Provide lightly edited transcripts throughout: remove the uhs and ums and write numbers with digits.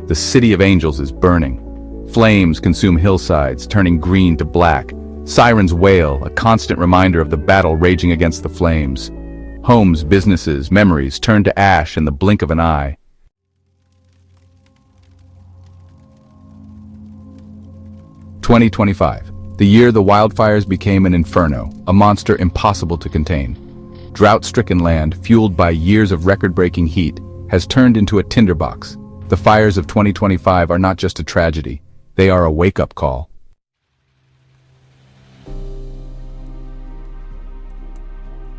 The city of angels is burning. Flames consume hillsides, turning green to black. Sirens wail, a constant reminder of the battle raging against the flames. Homes, businesses, memories turn to ash in the blink of an eye. "2025, the year the wildfires became an inferno, a monster impossible to contain. Drought-stricken land, fueled by years of record-breaking heat, has turned into a tinderbox. The fires of 2025 are not just a tragedy, they are a wake-up call."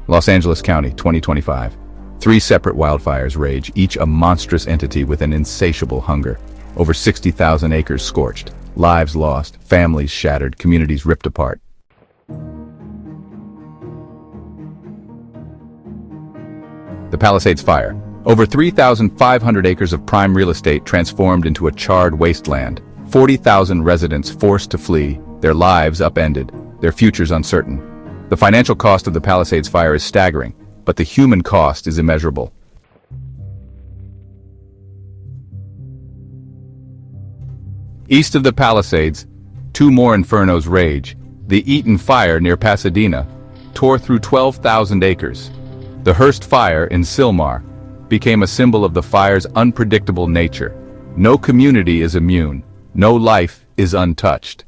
Los Angeles County, 2025. 3 separate wildfires rage, each a monstrous entity with an insatiable hunger. Over 60,000 acres scorched, lives lost, families shattered, communities ripped apart. The Palisades fire. Over 3,500 acres of prime real estate transformed into a charred wasteland. 40,000 residents forced to flee, their lives upended, their futures uncertain. The financial cost of the Palisades fire is staggering, but the human cost is immeasurable. East of the Palisades, 2 more infernos rage. The Eaton fire near Pasadena tore through 12,000 acres. The Hurst fire in Sylmar became a symbol of the fire's unpredictable nature. No community is immune. No life is untouched.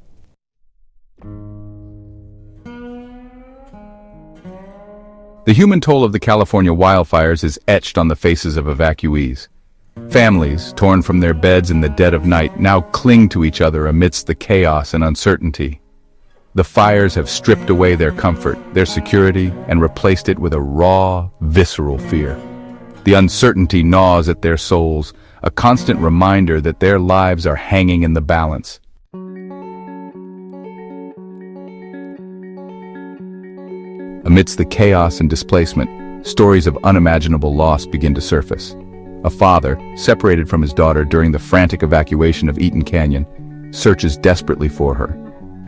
The human toll of the California wildfires is etched on the faces of evacuees. Families, torn from their beds in the dead of night, now cling to each other amidst the chaos and uncertainty. The fires have stripped away their comfort, their security, and replaced it with a raw, visceral fear. The uncertainty gnaws at their souls, a constant reminder that their lives are hanging in the balance. Amidst the chaos and displacement, stories of unimaginable loss begin to surface. A father, separated from his daughter during the frantic evacuation of Eaton Canyon, searches desperately for her.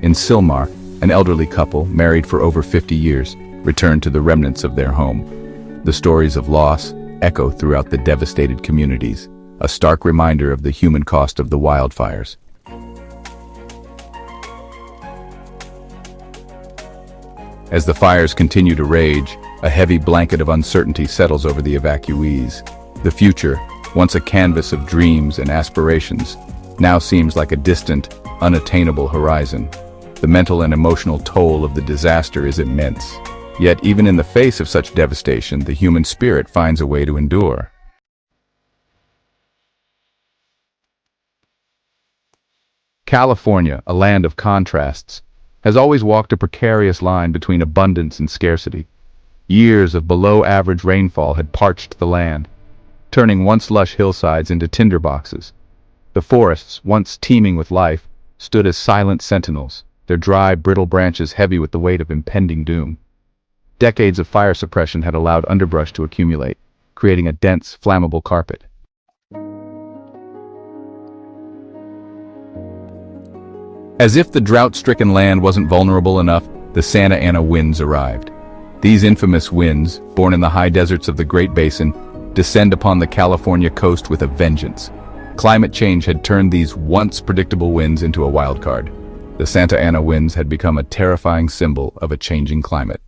In Sylmar, an elderly couple, married for over 50 years, return to the remnants of their home. The stories of loss echo throughout the devastated communities, a stark reminder of the human cost of the wildfires. As the fires continue to rage, a heavy blanket of uncertainty settles over the evacuees. The future, once a canvas of dreams and aspirations, now seems like a distant, unattainable horizon. The mental and emotional toll of the disaster is immense. Yet even in the face of such devastation, the human spirit finds a way to endure. California, a land of contrasts, has always walked a precarious line between abundance and scarcity. Years of below-average rainfall had parched the land, turning once lush hillsides into tinderboxes. The forests, once teeming with life, stood as silent sentinels, their dry, brittle branches heavy with the weight of impending doom. Decades of fire suppression had allowed underbrush to accumulate, creating a dense, flammable carpet. As if the drought-stricken land wasn't vulnerable enough, the Santa Ana winds arrived. These infamous winds, born in the high deserts of the Great Basin, descend upon the California coast with a vengeance. Climate change had turned these once predictable winds into a wild card. The Santa Ana winds had become a terrifying symbol of a changing climate.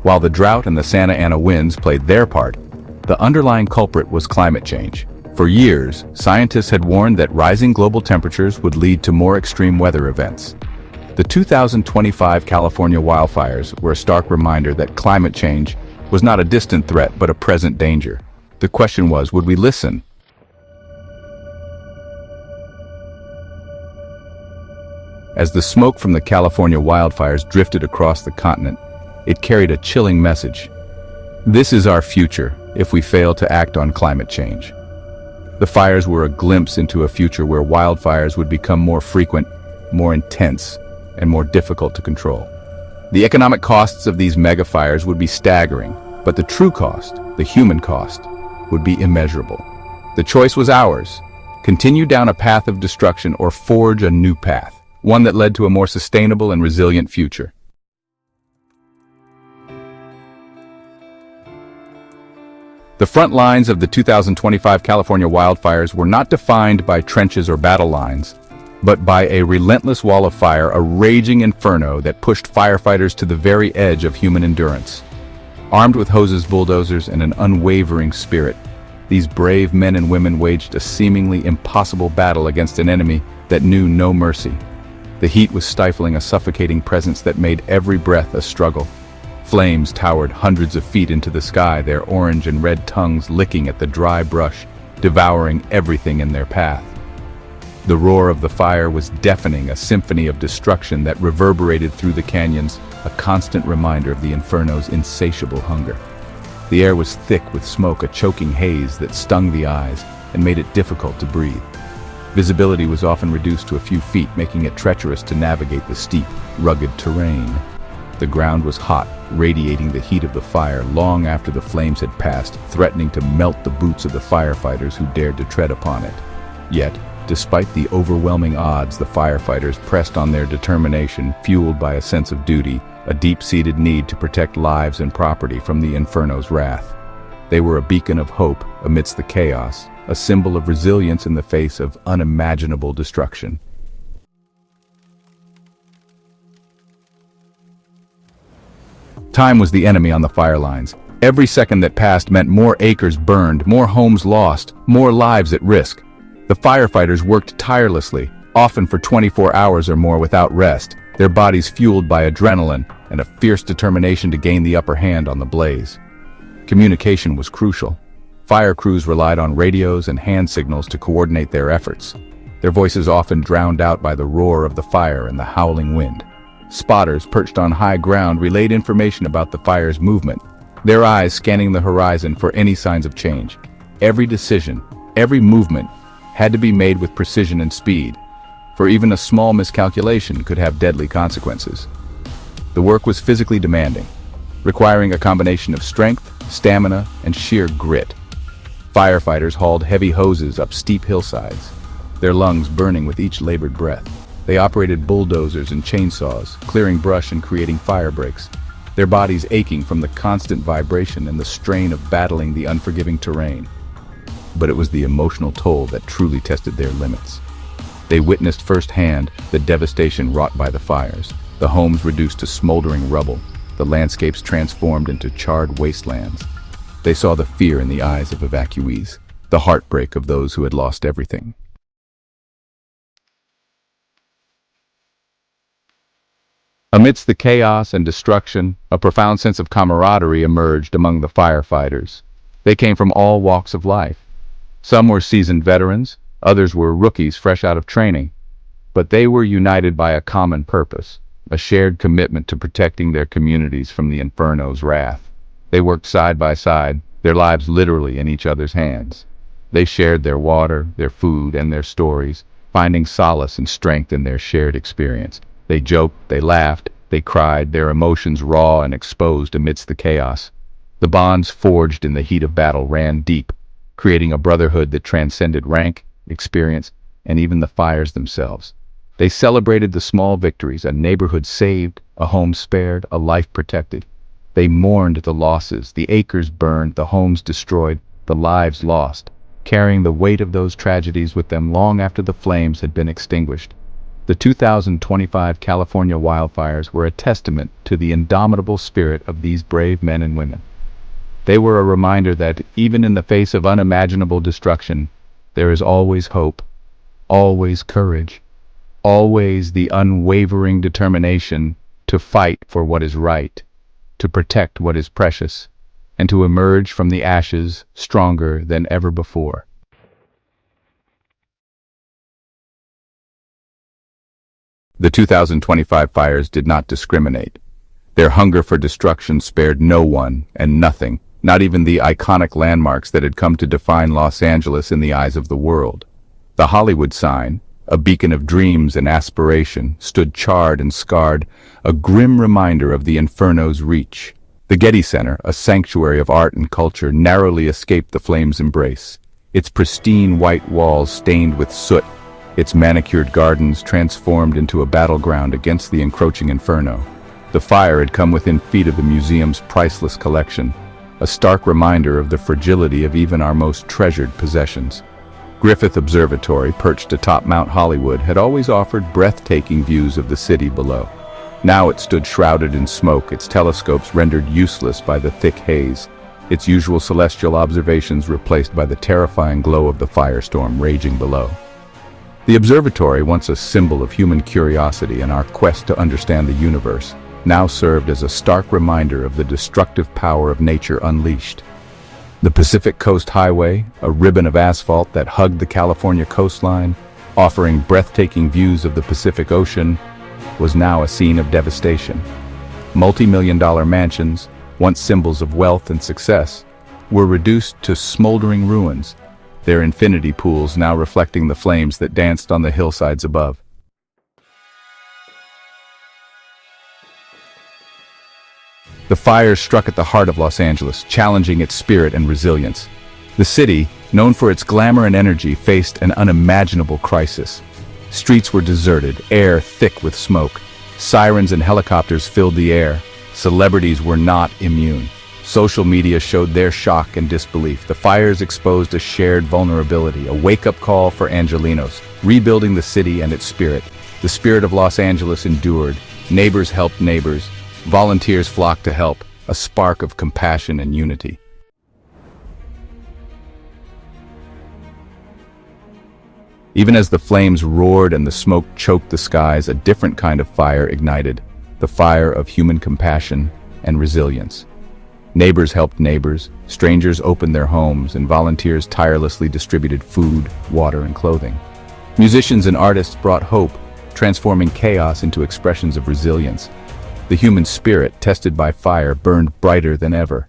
While the drought and the Santa Ana winds played their part, the underlying culprit was climate change. For years, scientists had warned that rising global temperatures would lead to more extreme weather events. The 2025 California wildfires were a stark reminder that climate change was not a distant threat but a present danger. The question was, would we listen? As the smoke from the California wildfires drifted across the continent, it carried a chilling message. This is our future if we fail to act on climate change. The fires were a glimpse into a future where wildfires would become more frequent, more intense, and more difficult to control. The economic costs of these mega fires would be staggering, but the true cost, the human cost, would be immeasurable. The choice was ours: continue down a path of destruction or forge a new path, one that led to a more sustainable and resilient future. The front lines of the 2025 California wildfires were not defined by trenches or battle lines, but by a relentless wall of fire, a raging inferno that pushed firefighters to the very edge of human endurance. Armed with hoses, bulldozers, and an unwavering spirit, these brave men and women waged a seemingly impossible battle against an enemy that knew no mercy. The heat was stifling, a suffocating presence that made every breath a struggle. Flames towered hundreds of feet into the sky, their orange and red tongues licking at the dry brush, devouring everything in their path. The roar of the fire was deafening, a symphony of destruction that reverberated through the canyons, a constant reminder of the inferno's insatiable hunger. The air was thick with smoke, a choking haze that stung the eyes and made it difficult to breathe. Visibility was often reduced to a few feet, making it treacherous to navigate the steep, rugged terrain. The ground was hot, radiating the heat of the fire long after the flames had passed, threatening to melt the boots of the firefighters who dared to tread upon it. Yet, despite the overwhelming odds, the firefighters pressed on, their determination fueled by a sense of duty, a deep-seated need to protect lives and property from the inferno's wrath. They were a beacon of hope amidst the chaos, a symbol of resilience in the face of unimaginable destruction. Time was the enemy on the fire lines. Every second that passed meant more acres burned, more homes lost, more lives at risk. The firefighters worked tirelessly, often for 24 hours or more without rest, their bodies fueled by adrenaline and a fierce determination to gain the upper hand on the blaze. Communication was crucial. Fire crews relied on radios and hand signals to coordinate their efforts, their voices often drowned out by the roar of the fire and the howling wind. Spotters perched on high ground relayed information about the fire's movement, their eyes scanning the horizon for any signs of change. Every decision, every movement, had to be made with precision and speed, for even a small miscalculation could have deadly consequences. The work was physically demanding, requiring a combination of strength, stamina, and sheer grit. Firefighters hauled heavy hoses up steep hillsides, their lungs burning with each labored breath. They operated bulldozers and chainsaws, clearing brush and creating fire breaks, their bodies aching from the constant vibration and the strain of battling the unforgiving terrain. But it was the emotional toll that truly tested their limits. They witnessed firsthand the devastation wrought by the fires, the homes reduced to smoldering rubble, the landscapes transformed into charred wastelands. They saw the fear in the eyes of evacuees, the heartbreak of those who had lost everything. Amidst the chaos and destruction, a profound sense of camaraderie emerged among the firefighters. They came from all walks of life. Some were seasoned veterans, others were rookies fresh out of training. But they were united by a common purpose, a shared commitment to protecting their communities from the inferno's wrath. They worked side by side, their lives literally in each other's hands. They shared their water, their food, and their stories, finding solace and strength in their shared experience. They joked, they laughed, they cried, their emotions raw and exposed amidst the chaos. The bonds forged in the heat of battle ran deep, creating a brotherhood that transcended rank, experience, and even the fires themselves. They celebrated the small victories, a neighborhood saved, a home spared, a life protected. They mourned the losses, the acres burned, the homes destroyed, the lives lost, carrying the weight of those tragedies with them long after the flames had been extinguished. The 2025 California wildfires were a testament to the indomitable spirit of these brave men and women. They were a reminder that, even in the face of unimaginable destruction, there is always hope, always courage, always the unwavering determination to fight for what is right, to protect what is precious, and to emerge from the ashes stronger than ever before. The 2025 fires did not discriminate. Their hunger for destruction spared no one and nothing, not even the iconic landmarks that had come to define Los Angeles in the eyes of the world. The Hollywood sign, a beacon of dreams and aspiration, stood charred and scarred, a grim reminder of the inferno's reach. The Getty Center, a sanctuary of art and culture, narrowly escaped the flames' embrace, its pristine white walls stained with soot, its manicured gardens transformed into a battleground against the encroaching inferno. The fire had come within feet of the museum's priceless collection, a stark reminder of the fragility of even our most treasured possessions. Griffith Observatory, perched atop Mount Hollywood, had always offered breathtaking views of the city below. Now it stood shrouded in smoke, its telescopes rendered useless by the thick haze, its usual celestial observations replaced by the terrifying glow of the firestorm raging below. The observatory, once a symbol of human curiosity and our quest to understand the universe, now served as a stark reminder of the destructive power of nature unleashed. The Pacific Coast Highway, a ribbon of asphalt that hugged the California coastline, offering breathtaking views of the Pacific Ocean, was now a scene of devastation. Multi-million-dollar mansions, once symbols of wealth and success, were reduced to smoldering ruins, their infinity pools now reflecting the flames that danced on the hillsides above. The fires struck at the heart of Los Angeles, challenging its spirit and resilience. The city, known for its glamour and energy, faced an unimaginable crisis. Streets were deserted, air thick with smoke. Sirens and helicopters filled the air. Celebrities were not immune. Social media showed their shock and disbelief. The fires exposed a shared vulnerability, a wake-up call for Angelenos, rebuilding the city and its spirit. The spirit of Los Angeles endured. Neighbors helped neighbors. Volunteers flocked to help, a spark of compassion and unity. Even as the flames roared and the smoke choked the skies, a different kind of fire ignited, the fire of human compassion and resilience. Neighbors helped neighbors, strangers opened their homes, and volunteers tirelessly distributed food, water, and clothing. Musicians and artists brought hope, transforming chaos into expressions of resilience. The human spirit, tested by fire, burned brighter than ever.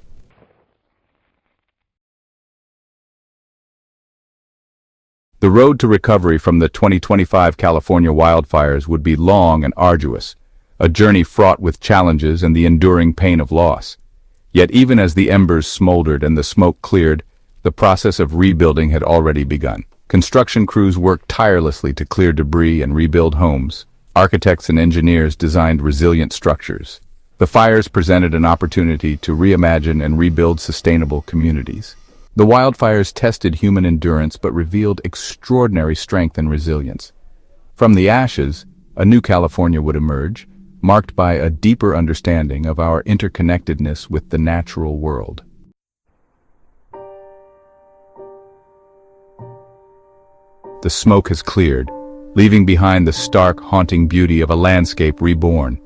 The road to recovery from the 2025 California wildfires would be long and arduous, a journey fraught with challenges and the enduring pain of loss. Yet even as the embers smoldered and the smoke cleared, the process of rebuilding had already begun. Construction crews worked tirelessly to clear debris and rebuild homes. Architects and engineers designed resilient structures. The fires presented an opportunity to reimagine and rebuild sustainable communities. The wildfires tested human endurance but revealed extraordinary strength and resilience. From the ashes, a new California would emerge, marked by a deeper understanding of our interconnectedness with the natural world. The smoke has cleared, leaving behind the stark, haunting beauty of a landscape reborn.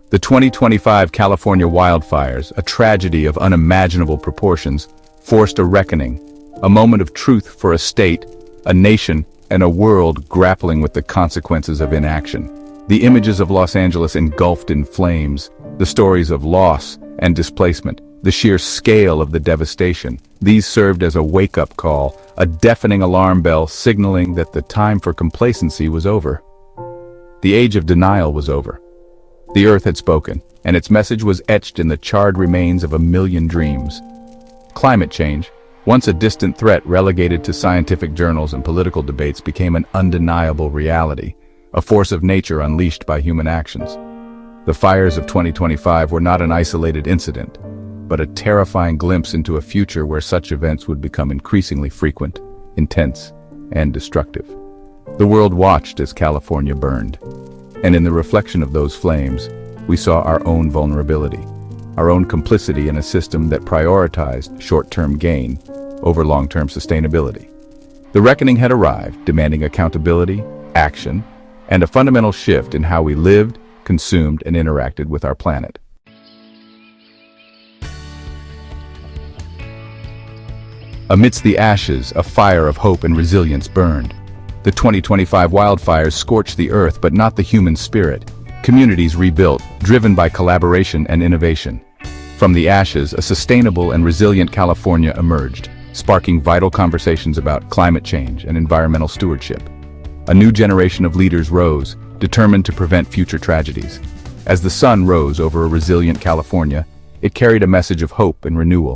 The 2025 California wildfires, a tragedy of unimaginable proportions, forced a reckoning, a moment of truth for a state, a nation, and a world grappling with the consequences of inaction. The images of Los Angeles engulfed in flames, the stories of loss and displacement, the sheer scale of the devastation. These served as a wake-up call, a deafening alarm bell signaling that the time for complacency was over. The age of denial was over. The earth had spoken, and its message was etched in the charred remains of a million dreams. Climate change, once a distant threat relegated to scientific journals and political debates, became an undeniable reality, a force of nature unleashed by human actions. The fires of 2025 were not an isolated incident, but a terrifying glimpse into a future where such events would become increasingly frequent, intense, and destructive. The world watched as California burned, and in the reflection of those flames, we saw our own vulnerability, our own complicity in a system that prioritized short-term gain over long-term sustainability. The reckoning had arrived, demanding accountability, action, and a fundamental shift in how we lived, consumed, and interacted with our planet. Amidst the ashes, a fire of hope and resilience burned. The 2025 wildfires scorched the earth, but not the human spirit. Communities rebuilt, driven by collaboration and innovation. From the ashes, a sustainable and resilient California emerged, sparking vital conversations about climate change and environmental stewardship. A new generation of leaders rose, determined to prevent future tragedies. As the sun rose over a resilient California, it carried a message of hope and renewal.